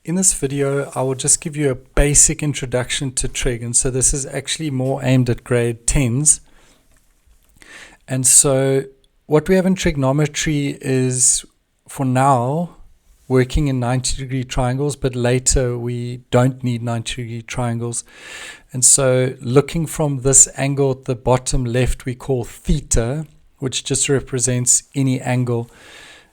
In this video, I will just give you a basic introduction to Trig, and so this is actually more aimed at grade 10s. And so what we have in trigonometry is, for now, working in 90-degree triangles, but later we don't need 90-degree triangles. And so looking from this angle at the bottom left we call theta, which just represents any angle.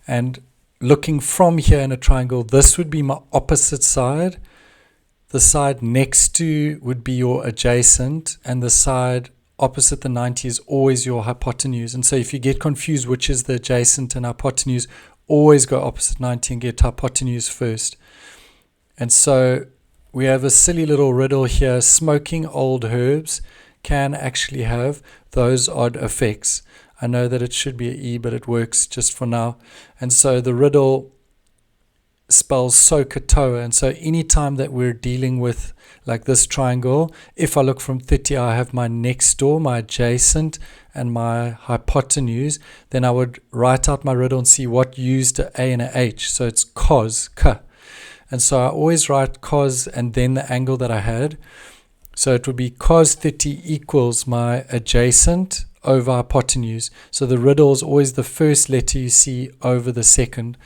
And looking from here in a triangle, this would be my opposite side. The side next to would be your adjacent, and the side opposite the 90 is always your hypotenuse. And so if you get confused which is the adjacent and hypotenuse, always go opposite 90 and get hypotenuse first. And so we have a silly little riddle here. Smoking old herbs can actually have those odd effects. I know that it should be an E, but it works just for now. And so the riddle spells SOH CAH TOA. And so anytime that we're dealing with like this triangle, if I look from 30, I have my next door, my adjacent, and my hypotenuse. Then I would write out my riddle and see what used an A and an H. So it's cos, CAH. And so I always write cos and then the angle that I had. So it would be cos 30 equals my adjacent over hypotenuse. So the riddle is always the first letter you see over the second.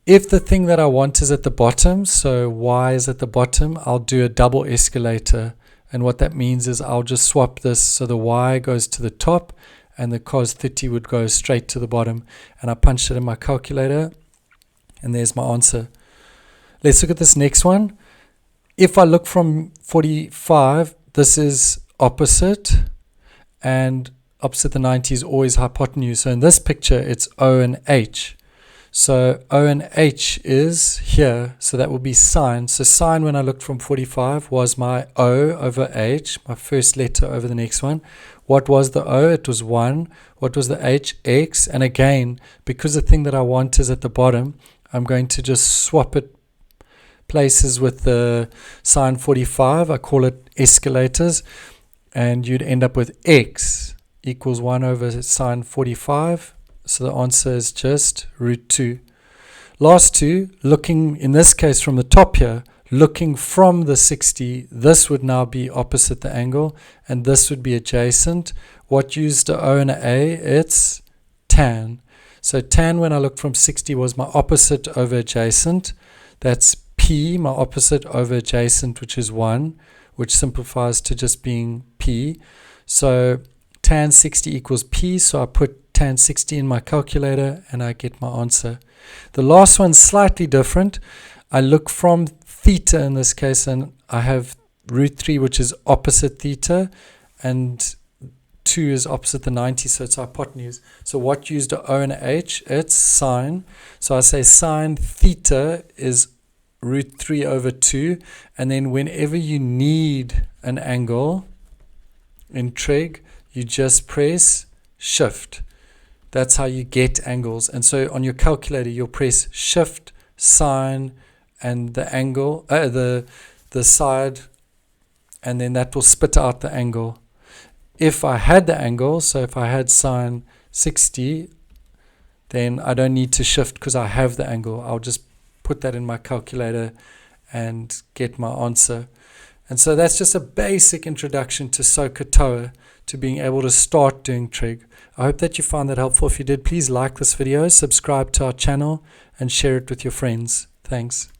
If the thing that I want is at the bottom, so y is at the bottom, I'll do a double escalator. And what that means is I'll just swap this so the y goes to the top and the cos 30 would go straight to the bottom. And I punched it in my calculator and there's my answer. Let's look at this next one. If I look from 45, this is opposite, and opposite the 90 is always hypotenuse. So in this picture, it's O and H. So O and H is here, so that will be sine. So sine, when I looked from 45, was my O over H, my first letter over the next one. What was the O? It was 1. What was the H? X. And again, because the thing that I want is at the bottom, I'm going to just swap it places with the sine 45. I call it escalators. And you'd end up with x equals 1 over sine 45. So the answer is just root 2. Last two, looking in this case from the top here, looking from the 60, this would now be opposite the angle, and this would be adjacent. What used the O and A? It's tan. So tan, when I looked from 60, was my opposite over adjacent. That's P, my opposite over adjacent, which is 1, which simplifies to just being P. So tan 60 equals P, so I put tan 60 in my calculator and I get my answer. The last one's slightly different. I look from theta in this case, and I have root 3, which is opposite theta, and 2 is opposite the 90, so it's hypotenuse. So what used the O and H? It's sine. So I say sine theta is root 3 over 2, and then whenever you need an angle in trig, you just press shift. That's how you get angles. And so on your calculator, you'll press shift, sine, and the angle, the side, and then that will spit out the angle. If I had the angle, so if I had sine 60, then I don't need to shift because I have the angle. I'll just put that in my calculator and get my answer. And so that's just a basic introduction to SOH CAH TOA, to being able to start doing trig. I hope that you found that helpful. If you did, please like this video, subscribe to our channel, and share it with your friends. Thanks.